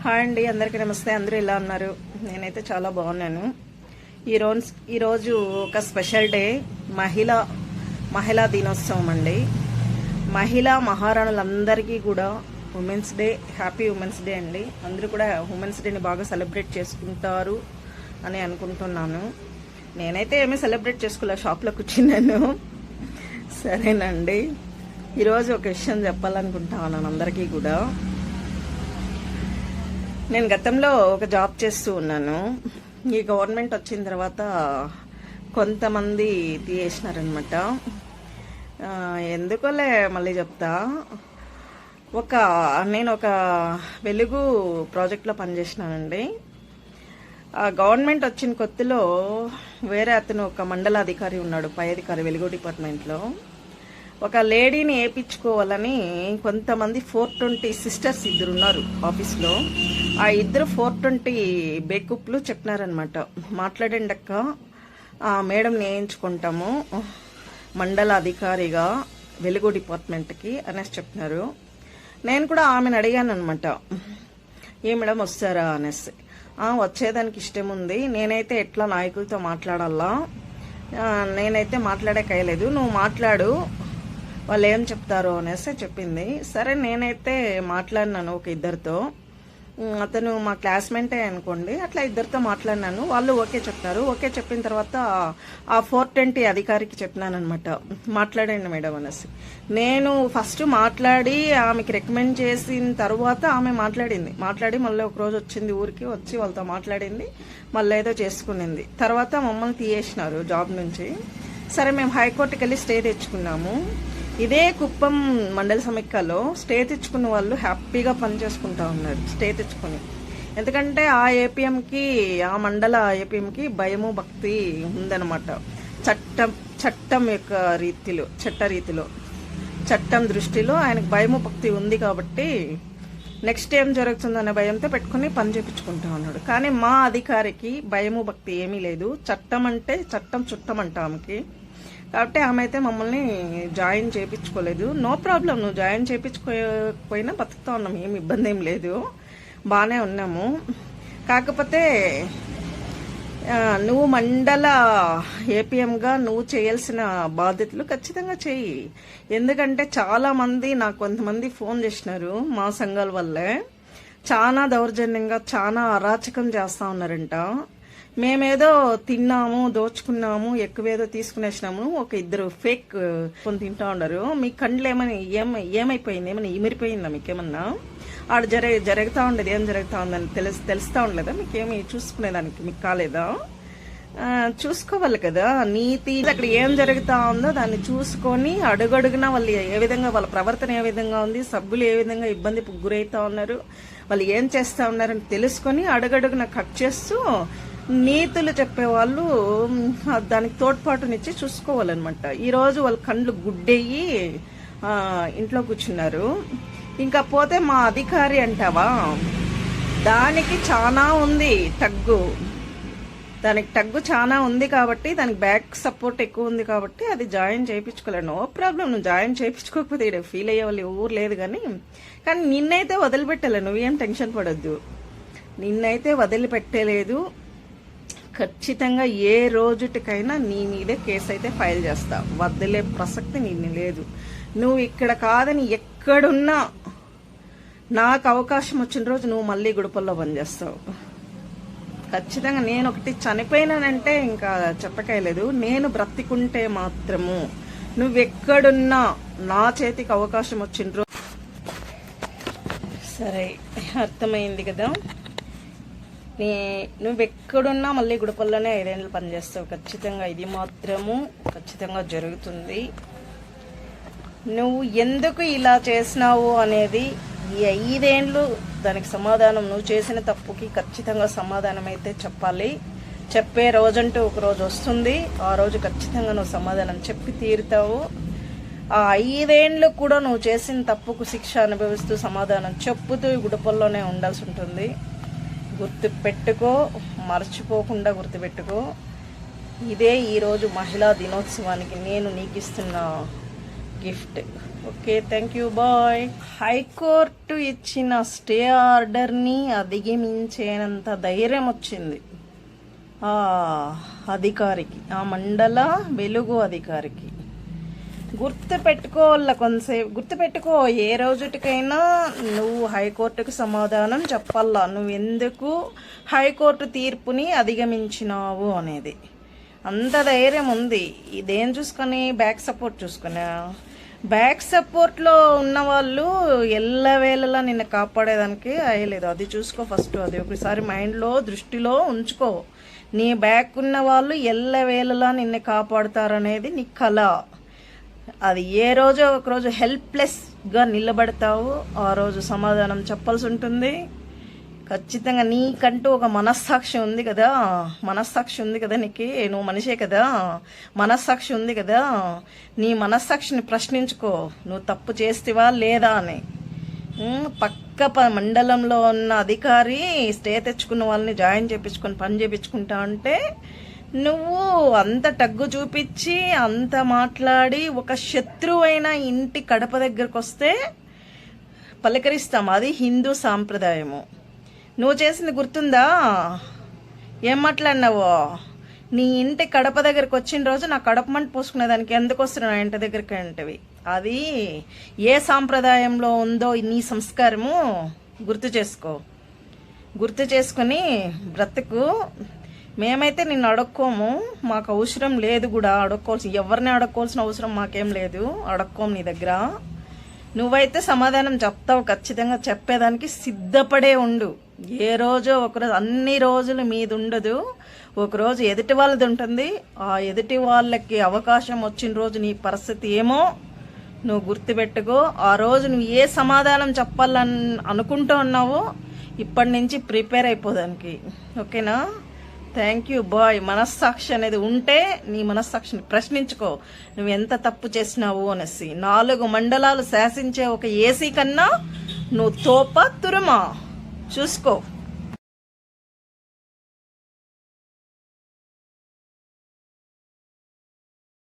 Hi అండి, అందరికీ నమస్తే. అందరూ ఎలా ఉన్నారు? నేనైతే చాలా బాగున్నాను. ఈరోజు ఒక స్పెషల్ డే, మహిళా దినోత్సవం అండి. మహిళా మహారాణులందరికీ కూడా women's day, happy women's day అండి. అందరూ కూడా ఉమెన్స్ డేని బాగా సెలబ్రేట్ చేసుకుంటారు అని అనుకుంటున్నాను. నేనైతే ఏమీ సెలబ్రేట్ చేసుకోలే, షాప్లో కూర్చున్నాను. సరేనండి, ఈరోజు ఒక విషయం చెప్పాలనుకుంటున్నాను అందరికీ కూడా. నేను గతంలో ఒక జాబ్ చేస్తూ ఉన్నాను. ఈ గవర్నమెంట్ వచ్చిన తర్వాత కొంతమంది తీసేసినారనమాట. ఎందుకోలే మళ్ళీ చెప్తా. నేను ఒక వెలుగు ప్రాజెక్ట్లో పనిచేసినానండి. గవర్నమెంట్ వచ్చిన కొత్తలో వేరే అతను ఒక మండల అధికారి ఉన్నాడు, పై అధికారి వెలుగు డిపార్ట్మెంట్లో. ఒక లేడీని వేయించుకోవాలని కొంతమంది 420 సిస్టర్స్ ఇద్దరు ఉన్నారు ఆఫీస్లో. ఆ ఇద్దరు 420 బేకప్లు చెప్పినారనమాట. మాట్లాడండి అక్క, మేడం వేయించుకుంటాము మండల అధికారిగా వెలుగు డిపార్ట్మెంట్కి అనేసి చెప్పినారు. నేను కూడా ఆమెను అడిగాను అనమాట, ఏ మేడం వస్తారా అనేసి. వచ్చేదానికి ఇష్టం ఉంది, నేనైతే ఎట్లా నాయకులతో మాట్లాడాలా, నేనైతే మాట్లాడేకయ్యలేదు, నువ్వు మాట్లాడు, వాళ్ళు ఏం చెప్తారో అనేసి చెప్పింది. సరే, నేనైతే మాట్లాడినాను ఒక ఇద్దరితో. అతను మా క్లాస్మేటే అనుకోండి. అట్లా ఇద్దరితో మాట్లాడినాను. వాళ్ళు ఓకే చెప్పినారు. ఓకే చెప్పిన తర్వాత ఆ 420 అధికారికి చెప్పినాను అనమాట, మాట్లాడండి మేడం అనేసి. నేను ఫస్ట్ మాట్లాడి ఆమెకి రికమెండ్ చేసిన తర్వాత ఆమె మాట్లాడి మళ్ళీ ఒక రోజు వచ్చింది, ఊరికి వచ్చి వాళ్ళతో మాట్లాడింది, మళ్ళీ ఏదో చేసుకునింది. తర్వాత మమ్మల్ని తీయేసినారు జాబ్ నుంచి. సరే, మేము హైకోర్టుకి వెళ్ళి స్టే తెచ్చుకున్నాము. ఇదే కుప్పం మండల సమైక్యలో స్టే తెచ్చుకున్న వాళ్ళు హ్యాపీగా పనిచేసుకుంటా ఉన్నారు స్టే తెచ్చుకుని. ఎందుకంటే ఆ మండల ఏపీఎంకి భయము భక్తి ఉందన్నమాట. చట్టం యొక్క చట్టం దృష్టిలో ఆయనకు భయము భక్తి ఉంది కాబట్టి నెక్స్ట్ ఏం జరుగుతుందనే భయంతో పెట్టుకుని పని చేపించుకుంటా ఉన్నాడు. కానీ మా అధికారికి భయము భక్తి ఏమీ లేదు. చట్టం చుట్టం అంట ఆమెకి. కాబట్టి ఆమె అయితే మమ్మల్ని జాయిన్ చేయించుకోలేదు. నో ప్రాబ్లం, నువ్వు జాయిన్ చేయించుకోకపోయినా బతుకుతా ఉన్నాము, ఏమి ఇబ్బంది ఏం లేదు, బాగానే ఉన్నాము. కాకపోతే నువ్వు మండల ఏపీఎంగా నువ్వు చేయాల్సిన బాధ్యతలు ఖచ్చితంగా చెయ్యి. ఎందుకంటే చాలామంది నాకు కొంతమంది ఫోన్ చేసినారు, మా సంఘాల వల్లే చాలా దౌర్జన్యంగా చాలా అరాచకం చేస్తా ఉన్నారంట. మేమేదో తిన్నాము, దోచుకున్నాము, ఎక్కువేదో తీసుకునేసినాము, ఒక ఇద్దరు ఫేక్ కొని తింటా ఉన్నారు. మీ కండ్లు ఏమైపోయింది, ఏమైనా ఇమిరిపోయిందా మీకేమన్నా? ఆడ జరుగుతూ ఉండేది ఏం జరుగుతూ ఉందని తెలుస్తూ ఉండలేదా మీకేమి? చూసుకునేదానికి మీకు కాలేదా? చూసుకోవాలి కదా, నీతి అక్కడ ఏం జరుగుతూ ఉందో దాన్ని చూసుకొని అడుగడుగునా వాళ్ళు ఏ విధంగా, వాళ్ళ ప్రవర్తన ఏ విధంగా ఉంది, సభ్యులు ఏ విధంగా ఇబ్బందికి గురవుతా ఉన్నారు, వాళ్ళు ఏం చేస్తూ ఉన్నారని తెలుసుకొని అడుగడుగున కట్ చేస్తూ నీతులు చెప్పేవాళ్ళు దానికి తోడ్పాటునిచ్చి చూసుకోవాలన్నమాట. ఈరోజు వాళ్ళ కండ్లు గుడ్డెయ్యి ఇంట్లో కూర్చున్నారు. ఇంకా పోతే మా అధికారి అంటావా, దానికి చాలా ఉంది టగ్గు చాలా ఉంది కాబట్టి, దానికి బ్యాక్ సపోర్ట్ ఎక్కువ ఉంది కాబట్టి అది జాయిన్ చేయించుకోలేను. నో ప్రాబ్లం, నువ్వు జాయిన్ చేయించుకోకపోతే ఇక్కడ ఫీల్ అయ్యే వాళ్ళు ఊరు లేదు. కానీ నిన్నైతే వదిలిపెట్టలే, నువ్వేం టెన్షన్ పడొద్దు. నిన్నైతే వదిలిపెట్టలేదు. ఖచ్చితంగా ఏ రోజుటికైనా నీ మీదే కేసు అయితే ఫైల్ చేస్తా, వదిలే ప్రసక్తి నిన్ను లేదు. నువ్వు ఇక్కడ కాదని ఎక్కడున్నా నాకు అవకాశం వచ్చిన రోజు నువ్వు మళ్ళీ గుడిపల్లో పనిచేస్తావు ఖచ్చితంగా. నేను ఒకటి చనిపోయినానంటే ఇంకా చెప్పకలేదు, నేను బ్రతికుంటే మాత్రము నువ్వెక్కడున్నా నా చేతికి అవకాశం వచ్చిన రోజు. సరే, అర్థమైంది కదా. నువ్వెక్కడున్నా మళ్ళీ గుడిపల్లోనే 5 ఏళ్ళు పనిచేస్తావు ఖచ్చితంగా. ఇది మాత్రము ఖచ్చితంగా జరుగుతుంది. నువ్వు ఎందుకు ఇలా చేసినావు అనేది ఈ 5 ఏళ్ళు దానికి సమాధానం, నువ్వు చేసిన తప్పుకి ఖచ్చితంగా సమాధానం అయితే చెప్పాలి. చెప్పే రోజంటూ ఒక రోజు వస్తుంది, ఆ రోజు ఖచ్చితంగా నువ్వు సమాధానం చెప్పి తీరుతావు. ఆ 5 ఏళ్ళు కూడా నువ్వు చేసిన తప్పుకు శిక్ష అనుభవిస్తూ సమాధానం చెప్పుతూ గుడిపల్లోనే ఉండాల్సి ఉంటుంది. గుర్తుపెట్టుకో, మర్చిపోకుండా గుర్తుపెట్టుకో. ఇదే ఈరోజు మహిళా దినోత్సవానికి నేను నీకు ఇస్తున్న gift. Okay, thank you, bye. High court ఇచ్చిన స్టే ఆర్డర్ని అధిగమించేనంత ధైర్యం వచ్చింది ఆ అధికారికి, ఆ మండల వెలుగు అధికారికి. గుర్తుపెట్టుకోవాల, కొంతసేపు గుర్తుపెట్టుకో. ఏ రోజుటికైనా నువ్వు హైకోర్టుకు సమాధానం చెప్పాలా, నువ్వు ఎందుకు హైకోర్టు తీర్పుని అధిగమించినావు అనేది. అంత ధైర్యం ఉంది. ఇదేం చూసుకొని బ్యాక్ సపోర్ట్ చూసుకున్నా. బ్యాక్ సపోర్ట్లో ఉన్న వాళ్ళు ఎల్లవేళలా నిన్ను కాపాడేదానికి అయ్యలేదు. అది చూసుకో ఫస్ట్. అది ఒకసారి మైండ్లో దృష్టిలో ఉంచుకో. నీ బ్యాక్ ఉన్న వాళ్ళు ఎల్లవేళలా నిన్ను కాపాడుతారనేది నీ కళ. అది ఏ రోజో ఒకరోజు హెల్ప్లెస్గా నిలబడతావు, ఆ రోజు సమాధానం చెప్పాల్సి ఉంటుంది. ఖచ్చితంగా నీకంటూ ఒక మనస్సాక్షి ఉంది కదా, మనస్సాక్షి ఉంది కదా నీకు, నువ్వు మనిషే కదా, మనస్సాక్షి ఉంది కదా. నీ మనస్సాక్షిని ప్రశ్నించుకో, నువ్వు తప్పు చేస్తేవా లేదా అని. పక్క మండలంలో ఉన్న అధికారి స్టే తెచ్చుకున్న వాళ్ళని జాయిన్ చేయించుకొని పని చేయించుకుంటా అంటే నువ్వు అంత టగ్గు చూపించి అంత మాట్లాడి ఒక శత్రువైన ఇంటి కడప దగ్గరకు వస్తే పలకరిస్తాం. అది హిందూ సాంప్రదాయము. నువ్వు చేసింది గుర్తుందా? ఏం మాట్లాడినావో? నీ ఇంటి కడప దగ్గరకు వచ్చిన రోజు నా కడప మంట పోసుకునే దానికి ఎందుకు వస్తున్నావు నా ఇంటి దగ్గరికి అంటవి. అది ఏ సాంప్రదాయంలో ఉందో నీ సంస్కారము గుర్తు చేసుకో. గుర్తు చేసుకుని బ్రతుకు. మేమైతే నిన్ను అడుక్కోము, మాకు అవసరం లేదు కూడా అడుక్కోవాల్సి, ఎవరిని అడుక్కోవాల్సిన అవసరం మాకేం లేదు. అడుక్కోము నీ దగ్గర. నువ్వైతే సమాధానం చెప్తావు, ఖచ్చితంగా చెప్పేదానికి సిద్ధపడే ఉండు. ఏ రోజో ఒకరోజు, అన్ని రోజులు మీది ఉండదు, ఒకరోజు ఎదుటి వాళ్ళది ఉంటుంది. ఆ ఎదుటి వాళ్ళకి అవకాశం వచ్చిన రోజు నీ పరిస్థితి ఏమో నువ్వు గుర్తుపెట్టుకో. ఆ రోజు నువ్వు ఏ సమాధానం చెప్పాలని అనుకుంటూ ఉన్నావో ఇప్పటి నుంచి ప్రిపేర్ అయిపోదానికి. ఓకేనా? Thank you, bye. మనస్సాక్షి అనేది ఉంటే నీ మనస్సాక్షిని ప్రశ్నించుకో, నువ్వు ఎంత తప్పు చేసినావు అనేసి. 4 మండలాలు శాసించే ఒక ఏసీ కన్నా నువ్వు తోప తురుమా చూసుకో.